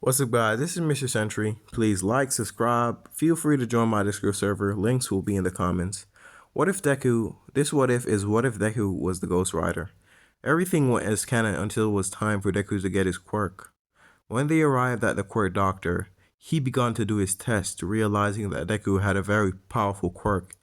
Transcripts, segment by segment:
What's up, guys? This is mr.Sentry. Please like, subscribe. Feel free to join my Discord server. Links will be in the comments. What if Deku? This what if is what if Deku was the Ghost Rider? Everything went as canon until it was time for Deku to get his quirk. When they arrived at the quirk doctor, he began to do his test, realizing that Deku had a very powerful quirk.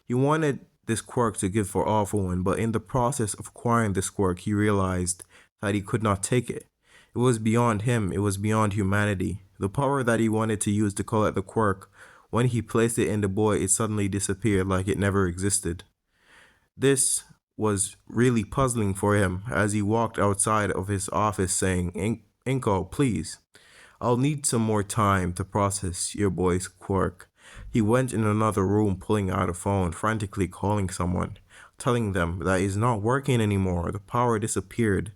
He wanted this quirk to give for All For One, but in the process of acquiring this quirk, he realized that he could not take it. It was beyond him, it was beyond humanity. The power that he wanted to use to collect the quirk, when he placed it in the boy, it suddenly disappeared like it never existed. This was really puzzling for him as he walked outside of his office saying, Inko, please, I'll need some more time to process your boy's quirk. He went in another room, pulling out a phone, frantically calling someone, telling them that it's not working anymore. The power disappeared.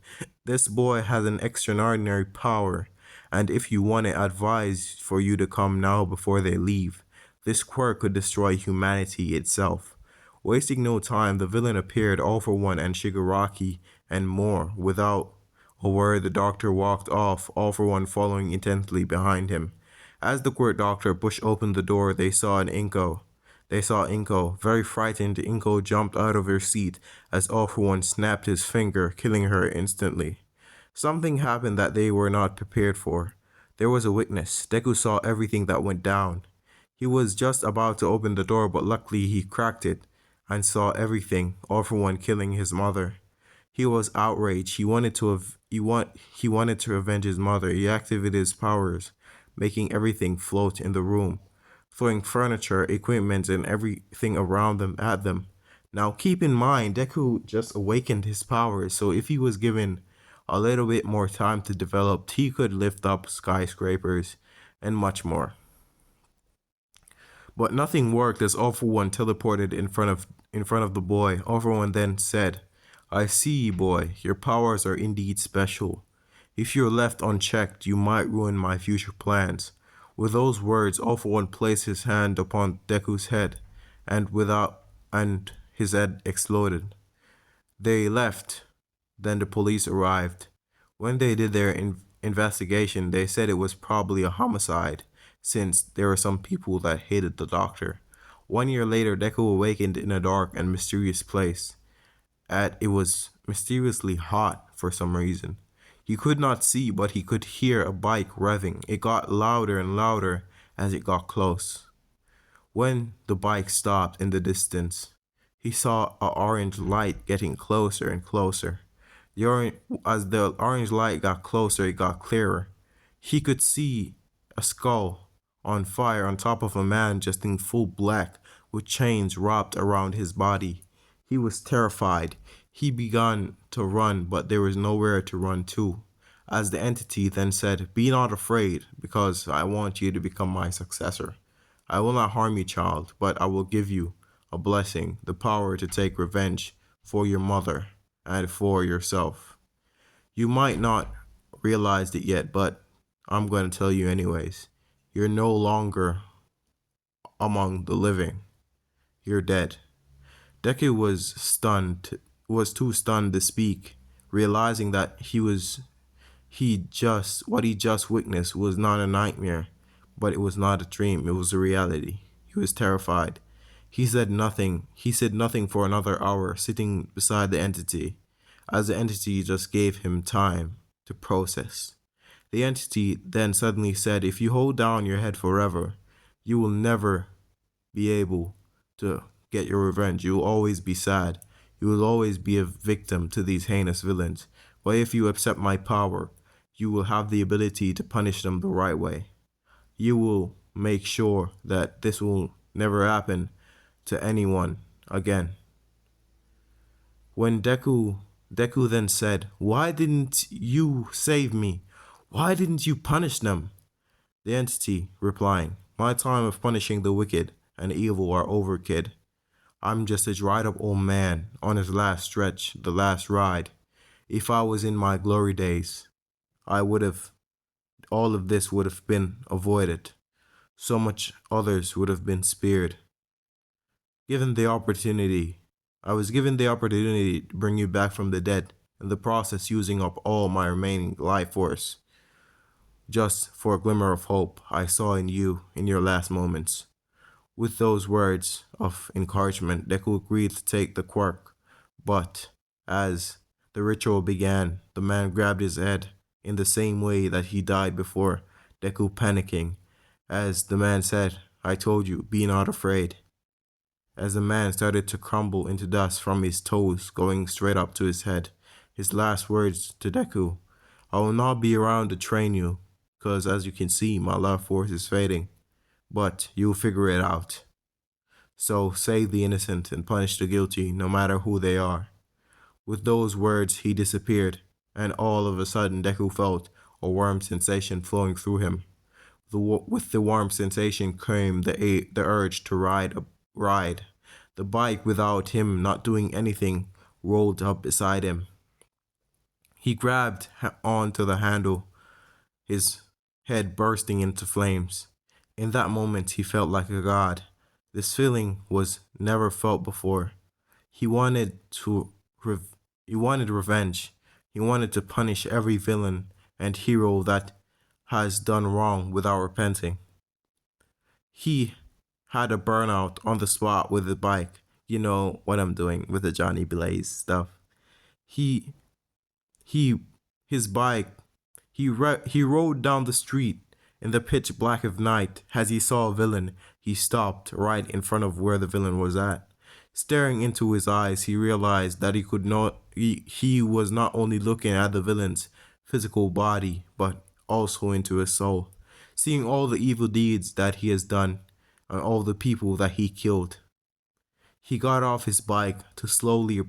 This boy has an extraordinary power, and if you want it, advise for you to come now before they leave. This quirk could destroy humanity itself. Wasting no time, the villain appeared, All For One and Shigaraki, and more. Without a word, the doctor walked off, All For One following intently behind him. As the quirk doctor pushed open the door, they saw Inko. Very frightened, Inko jumped out of her seat as All For One snapped his finger, killing her instantly. Something happened that they were not prepared for. There was a witness. Deku saw everything that went down. He was just about to open the door, but luckily he cracked it and saw everything, All For One killing his mother. He was outraged. He wanted to avenge his mother. He activated his powers, making everything float in the room, throwing furniture, equipment, and everything around them at them. Now keep in mind, Deku just awakened his powers, so if he was given a little bit more time to develop, he could lift up skyscrapers and much more. But nothing worked as All For One teleported in front of the boy. All For One then said, I see, boy, your powers are indeed special. If you're left unchecked, you might ruin my future plans. With those words, All For One placed his hand upon Deku's head, and his head exploded. They left. Then the police arrived. When they did their investigation, they said it was probably a homicide, since there were some people that hated the doctor. 1 year later, Deku awakened in a dark and mysterious place. It was mysteriously hot for some reason. He could not see, but he could hear a bike revving. It got louder and louder as it got close. When the bike stopped in the distance, he saw an orange light getting closer and closer. As the orange light got closer, it got clearer. He could see a skull on fire on top of a man just in full black with chains wrapped around his body. He was terrified. He began to run, but there was nowhere to run to. As the entity then said, Be not afraid, because I want you to become my successor. I will not harm you, child, but I will give you a blessing, the power to take revenge for your mother and for yourself. You might not realize it yet, but I'm going to tell you anyways. You're no longer among the living. You're dead. Deku was too stunned to speak, realizing that what he just witnessed was not a nightmare, but it was not a dream, it was a reality. He was terrified. He said nothing for another hour, sitting beside the entity, as the entity just gave him time to process. The entity then suddenly said, If you hold down your head forever, you will never be able to get your revenge. You will always be sad. You will always be a victim to these heinous villains. But if you accept my power, you will have the ability to punish them the right way. You will make sure that this will never happen to anyone again. When Deku then said, Why didn't you save me? Why didn't you punish them? The entity replying, My time of punishing the wicked and evil are over, kid. I'm just a dried up old man on his last stretch, the last ride. If I was in my glory days, all of this would have been avoided. So much others would have been spared. I was given the opportunity to bring you back from the dead, in the process using up all my remaining life force. just for a glimmer of hope I saw in you in your last moments. With those words of encouragement, Deku agreed to take the quirk, but as the ritual began, the man grabbed his head in the same way that he died before, Deku panicking, as the man said, I told you, be not afraid. As the man started to crumble into dust from his toes, going straight up to his head, his last words to Deku, I will not be around to train you, because as you can see, my love force is fading, but you'll figure it out. So save the innocent and punish the guilty, no matter who they are. With those words, he disappeared, and all of a sudden Deku felt a warm sensation flowing through him. With the warm sensation came the urge to ride. The bike, without him not doing anything, rolled up beside him. He grabbed onto the handle, his head bursting into flames. In that moment, he felt like a god. This feeling was never felt before. He wanted to he wanted revenge. He wanted to punish every villain and hero that has done wrong without repenting. He had a burnout on the spot with the bike. You know what I'm doing with the Johnny Blaze stuff. He he his bike he rode down the street in the pitch black of night. As he saw a villain, he stopped right in front of where the villain was at. Staring into his eyes, he realized that he was not only looking at the villain's physical body, but also into his soul, seeing all the evil deeds that he has done and all the people that he killed. He got off his bike to slowly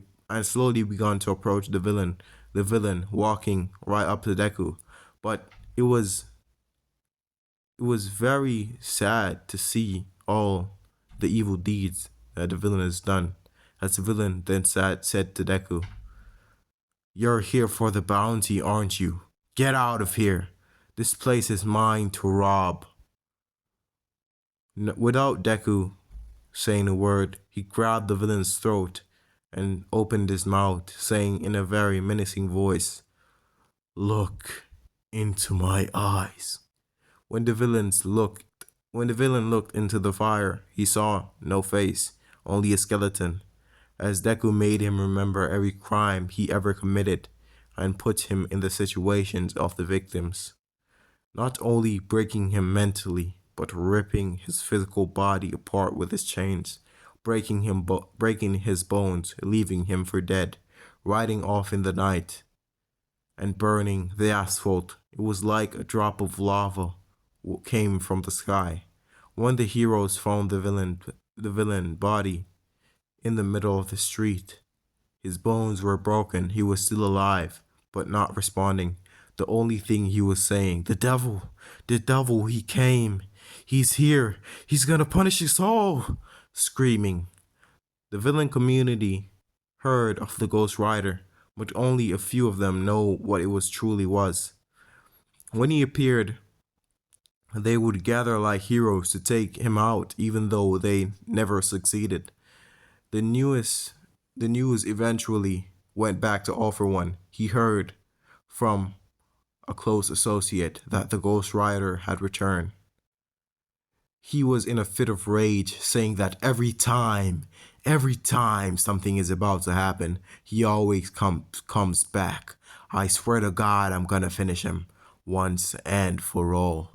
began to approach the villain walking right up to Deku. But it was very sad to see all the evil deeds that the villain has done. As the villain then said to Deku, you're here for the bounty, aren't you? Get out of here. This place is mine to rob. Without Deku saying a word, he grabbed the villain's throat and opened his mouth, saying in a very menacing voice, look into my eyes. When the villain looked into the fire, he saw no face, only a skeleton, as Deku made him remember every crime he ever committed and put him in the situations of the victims, not only breaking him mentally, but ripping his physical body apart with his chains, breaking his bones, leaving him for dead, riding off in the night, and burning the asphalt. It was like a drop of lava came from the sky. When the heroes found the villain body in the middle of the street, his bones were broken. He was still alive, but not responding. The only thing he was saying, the devil, he came. He's here. He's gonna punish us all. Screaming. The villain community heard of the Ghost Rider, but only a few of them know what it truly was. When he appeared, they would gather like heroes to take him out, even though they never succeeded. The news eventually went back to All For One. He heard from a close associate that the Ghost Rider had returned. He was in a fit of rage, saying that every time something is about to happen, he always comes back. I swear to God, I'm gonna finish him once and for all.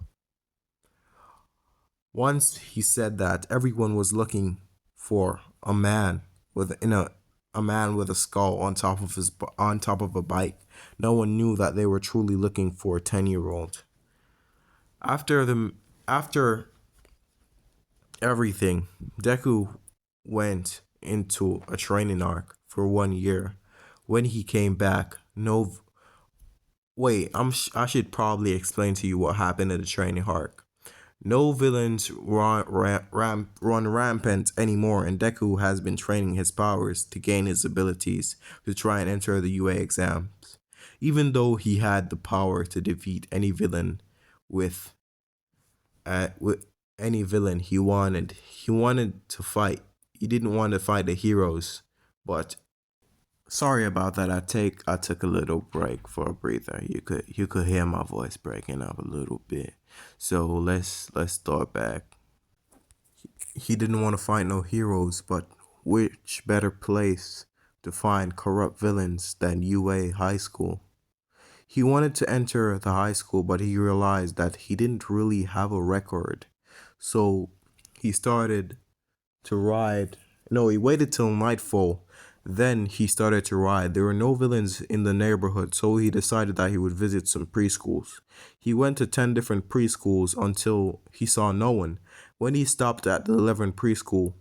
Once he said that everyone was looking for a man with a skull on top of a bike. No one knew that they were truly looking for a 10-year-old. After everything, Deku went into a training arc for 1 year. When he came back, I should probably explain to you what happened in the training arc. No villains run rampant anymore, and Deku has been training his powers to gain his abilities to try and enter the UA exams. Even though he had the power to defeat any villain with any villain he wanted to fight. He didn't want to fight the heroes, but Sorry about that. I took a little break for a breather. You could hear my voice breaking up a little bit. So let's start back. He didn't want to find no heroes, but which better place to find corrupt villains than UA High School? He wanted to enter the high school, but he realized that he didn't really have a record. So he started to ride. No, he waited till nightfall. Then he started to ride. There were no villains in the neighborhood, so he decided that he would visit some preschools. He went to 10 different preschools until he saw no one. When he stopped at the 11th preschool,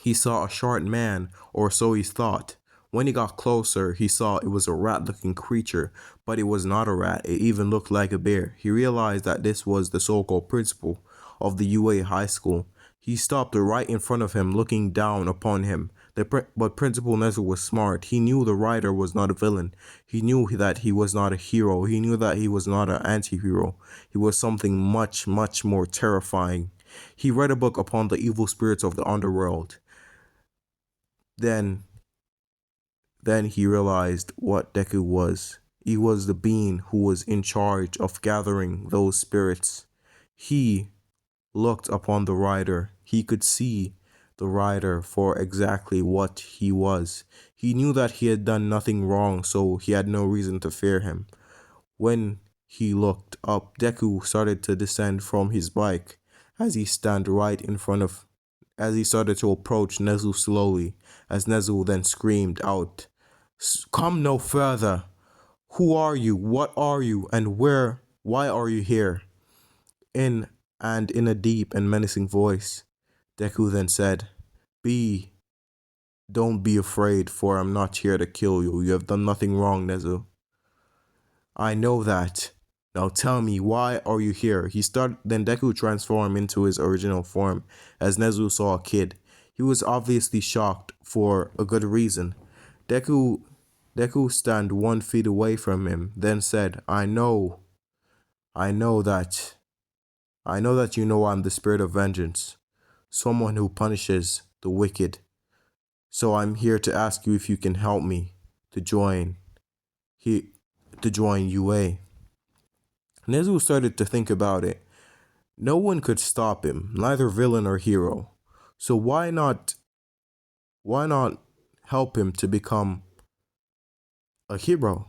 he saw a short man, or so he thought. When he got closer, he saw it was a rat looking creature, but it was not a rat, it even looked like a bear. He realized that this was the so called principal of the UA high school. He stopped right in front of him, looking down upon him. But Principal Nezu was smart. He knew the writer was not a villain. He knew that he was not a hero. He knew that he was not an anti hero. He was something much, much more terrifying. He read a book upon the evil spirits of the underworld. Then then he realized what Deku was. He was the being who was in charge of gathering those spirits. He looked upon the rider. He could see the rider for exactly what he was. He knew that he had done nothing wrong, so he had no reason to fear him. When he looked up, Deku started to descend from his bike as he stand right in front of as he started to approach Nezu slowly, as Nezu then screamed out, "Come no further! Who are you? What are you? And why are you here?" In in a deep and menacing voice, Deku then said, "Be, don't be afraid, for I'm not here to kill you. You have done nothing wrong, Nezu." "I know that. Now tell me, why are you here?" Then Deku transformed into his original form as Nezu saw a kid. He was obviously shocked for a good reason. Deku Deku stand 1 feet away from him, then said, I know that you know I'm the spirit of vengeance, someone who punishes the wicked. So I'm here to ask you if you can help me to join he to join UA. Nezu started to think about it. No one could stop him, neither villain or hero. So why not help him to become a hero?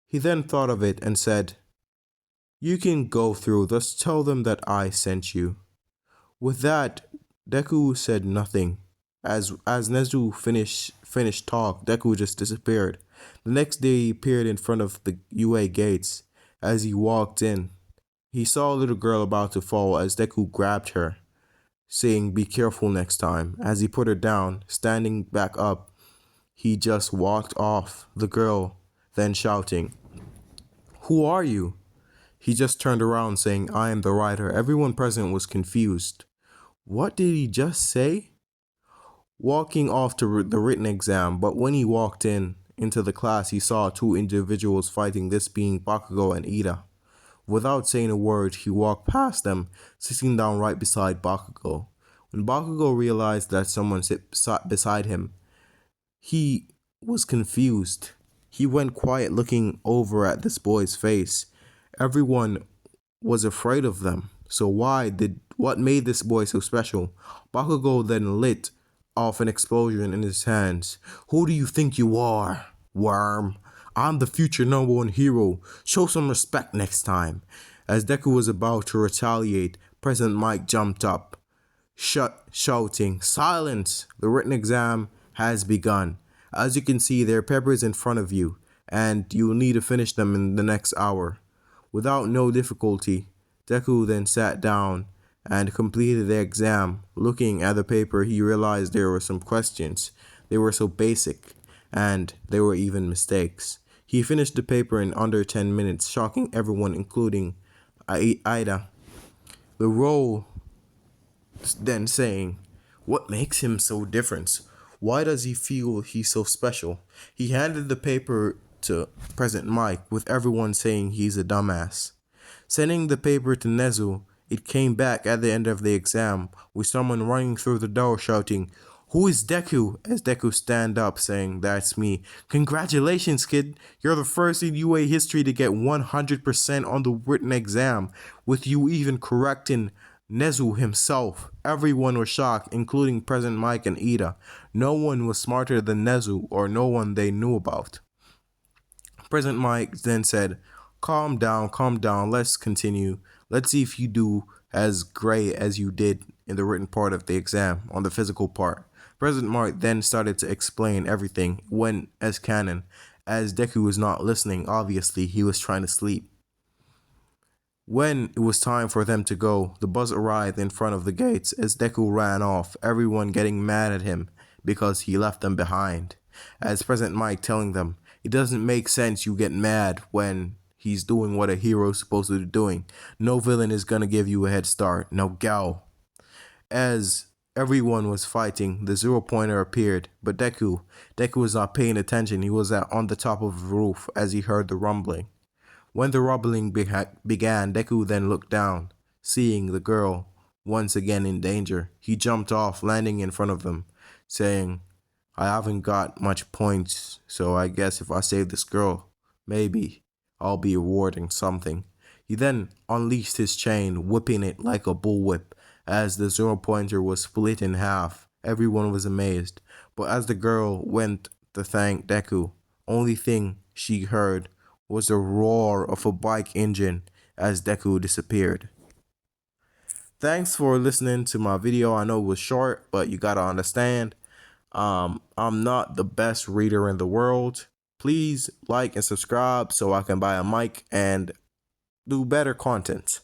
He then thought of it and said, "You can go through, just tell them that I sent you." With that, Deku said nothing. As Nezu finished talk, Deku just disappeared. The next day he appeared in front of the UA gates. As he walked in, he saw a little girl about to fall as Deku grabbed her, saying, "Be careful next time." As he put her down, standing back up, he just walked off, the girl then shouting, "Who are you?" He just turned around saying, "I am the writer." Everyone present was confused. What did he just say? Walking off to the written exam, but when he walked into the class, he saw two individuals fighting, this being Bakugo and Ida. Without saying a word, he walked past them, sitting down right beside Bakugo. When Bakugo realized that someone sat beside him, he was confused. He went quiet, looking over at this boy's face. Everyone was afraid of them. So what made this boy so special? Bakugo then lit off an explosion in his hands. "Who do you think you are, worm? I'm the future #1 hero. Show some respect next time." As Deku was about to retaliate, President Mike jumped up, shouting, "Silence! The written exam has begun. As you can see, there are papers in front of you, and you will need to finish them in the next hour." Without no difficulty, Deku then sat down and completed the exam. Looking at the paper, he realized there were some questions. They were so basic, and there were even mistakes. He finished the paper in under 10 minutes, shocking everyone, including Ida. The role then saying, "What makes him so different? Why does he feel he's so special?" He handed the paper to President Mike, with everyone saying he's a dumbass. Sending the paper to Nezu, it came back at the end of the exam with someone running through the door shouting, "Who is Deku?" As Deku stand up saying, "That's me." "Congratulations, kid. You're the first in UA history to get 100% on the written exam, with you even correcting Nezu himself." Everyone was shocked, including President Mike and Ida. No one was smarter than Nezu, or no one they knew about. President Mike then said, calm down, let's continue. Let's see if you do as great as you did in the written part of the exam on the physical part." President Mike then started to explain everything, went as canon. As Deku was not listening, obviously he was trying to sleep. When it was time for them to go, the bus arrived in front of the gates as Deku ran off, everyone getting mad at him because he left them behind. As President Mike telling them, "It doesn't make sense you get mad when he's doing what a hero's supposed to be doing. No villain is gonna give you a head start. No go." As everyone was fighting, the zero pointer appeared, but Deku was not paying attention. He was on the top of the roof as he heard the rumbling. When the rumbling began, Deku then looked down, seeing the girl once again in danger. He jumped off, landing in front of them, saying, "I haven't got much points, so I guess if I save this girl, maybe I'll be rewarding something." He then unleashed his chain, whipping it like a bullwhip. As the zero pointer was split in half, everyone was amazed. But as the girl went to thank Deku, only thing she heard was the roar of a bike engine as Deku disappeared. Thanks for listening to my video. I know it was short, but you gotta understand, I'm not the best reader in the world. Please like and subscribe so I can buy a mic and do better content.